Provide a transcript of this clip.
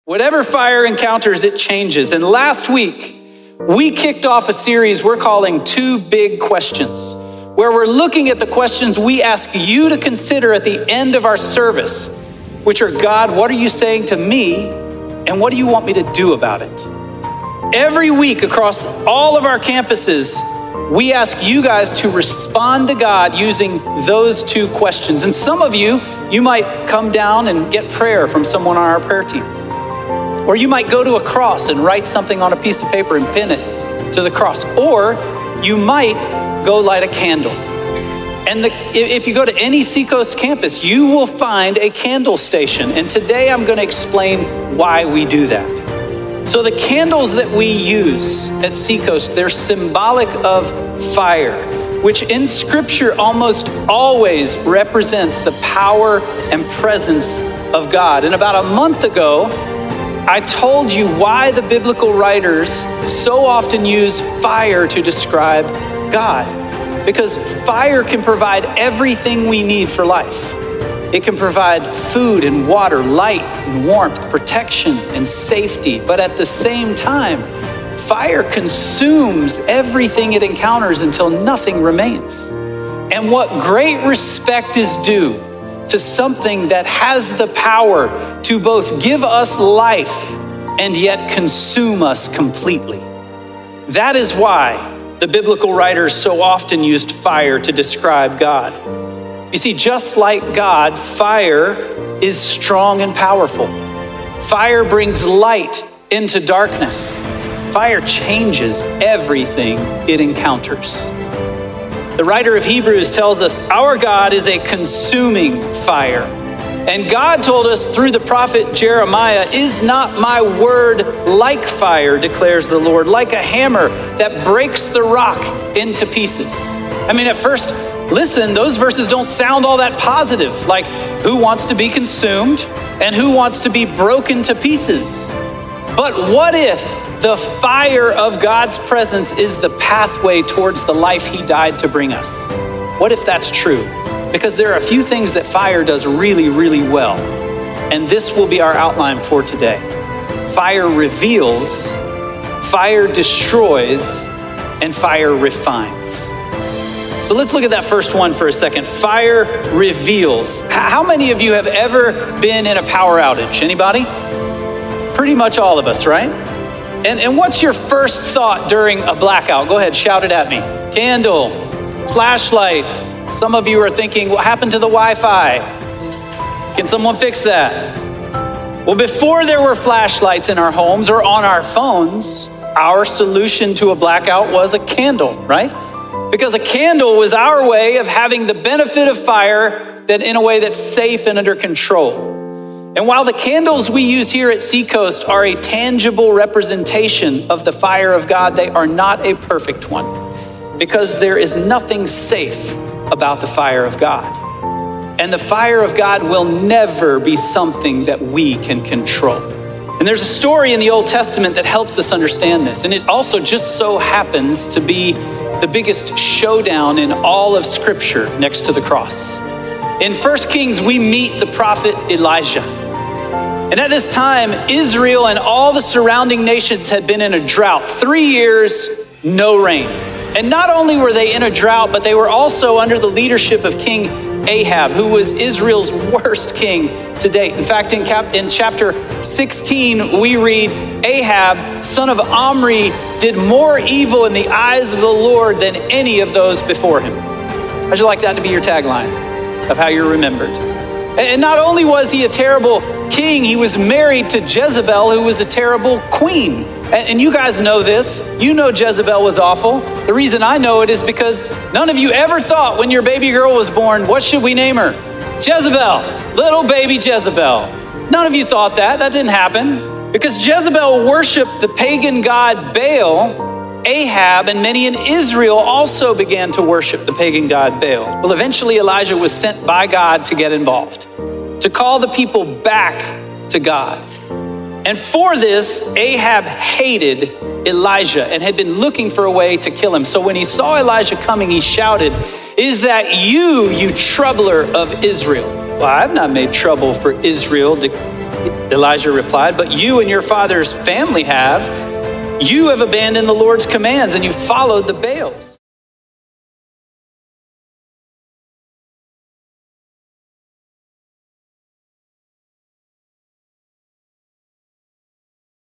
Whatever fire encounters, it changes. And last week, we kicked off a series we're calling Two Big Questions, where we're looking at the questions we ask you to consider at the end of our service, which are, God, what are you saying to me? And what do you want me to do about it? Every week across all of our campuses, we ask you guys to respond to God using those two questions. And some of you might come down and get prayer from someone on our prayer team. Or you might go to a cross and write something on a piece of paper and pin it to the cross. Or you might go light a candle. And if you go to any Seacoast campus, you will find a candle station. And today I'm going to explain why we do that. So the candles that we use at Seacoast, they're symbolic of fire, which in Scripture almost always represents the power and presence of God. And about a month ago, I told you why the biblical writers so often use fire to describe God. Because fire can provide everything we need for life. It can provide food and water, light and warmth, protection and safety. But at the same time, fire consumes everything it encounters until nothing remains. And what great respect is due to something that has the power to both give us life and yet consume us completely. That is why the biblical writers so often used fire to describe God. You see, just like God, fire is strong and powerful. Fire brings light into darkness. Fire changes everything it encounters. The writer of Hebrews tells us our God is a consuming fire. And God told us through the prophet Jeremiah, "Is not my word like fire, declares the Lord, like a hammer that breaks the rock into pieces?" I mean, at first, listen, those verses don't sound all that positive. Like, who wants to be consumed and who wants to be broken to pieces? But what if the fire of God's presence is the pathway towards the life He died to bring us? What if that's true? Because there are a few things that fire does really, really well. And this will be our outline for today. Fire reveals, fire destroys, and fire refines. So let's look at that first one for a second. Fire reveals. How many of you have ever been in a power outage? Anybody? Pretty much all of us, right? And what's your first thought during a blackout? Go ahead, shout it at me. Candle, flashlight. Some of you are thinking, what happened to the Wi-Fi? Can someone fix that? Well, before there were flashlights in our homes or on our phones, our solution to a blackout was a candle, right? Because a candle was our way of having the benefit of fire that in a way that's safe and under control. And while the candles we use here at Seacoast are a tangible representation of the fire of God, they are not a perfect one, because there is nothing safe about the fire of God. And the fire of God will never be something that we can control. And there's a story in the Old Testament that helps us understand this. And it also just so happens to be the biggest showdown in all of Scripture next to the cross. In 1 Kings, we meet the prophet Elijah. And at this time, Israel and all the surrounding nations had been in a drought. 3 years, no rain. And not only were they in a drought, but they were also under the leadership of King Ahab, who was Israel's worst king to date. In fact, in chapter 16, we read, Ahab, son of Omri, did more evil in the eyes of the Lord than any of those before him. How'd you like that to be your tagline of how you're remembered? And not only was he a terrible king, he was married to Jezebel, who was a terrible queen. And you guys know this. You know Jezebel was awful. The reason I know it is because none of you ever thought when your baby girl was born, what should we name her? Jezebel, little baby Jezebel. None of you thought that. That didn't happen. Because Jezebel worshiped the pagan god Baal, Ahab and many in Israel also began to worship the pagan god Baal. Well, eventually Elijah was sent by God to get involved, to call the people back to God. And for this, Ahab hated Elijah and had been looking for a way to kill him. So when he saw Elijah coming, he shouted, "Is that you troubler of Israel?" Well, I've not made trouble for Israel, Elijah replied, "But you and your father's family have. You have abandoned the Lord's commands and you followed the Baals."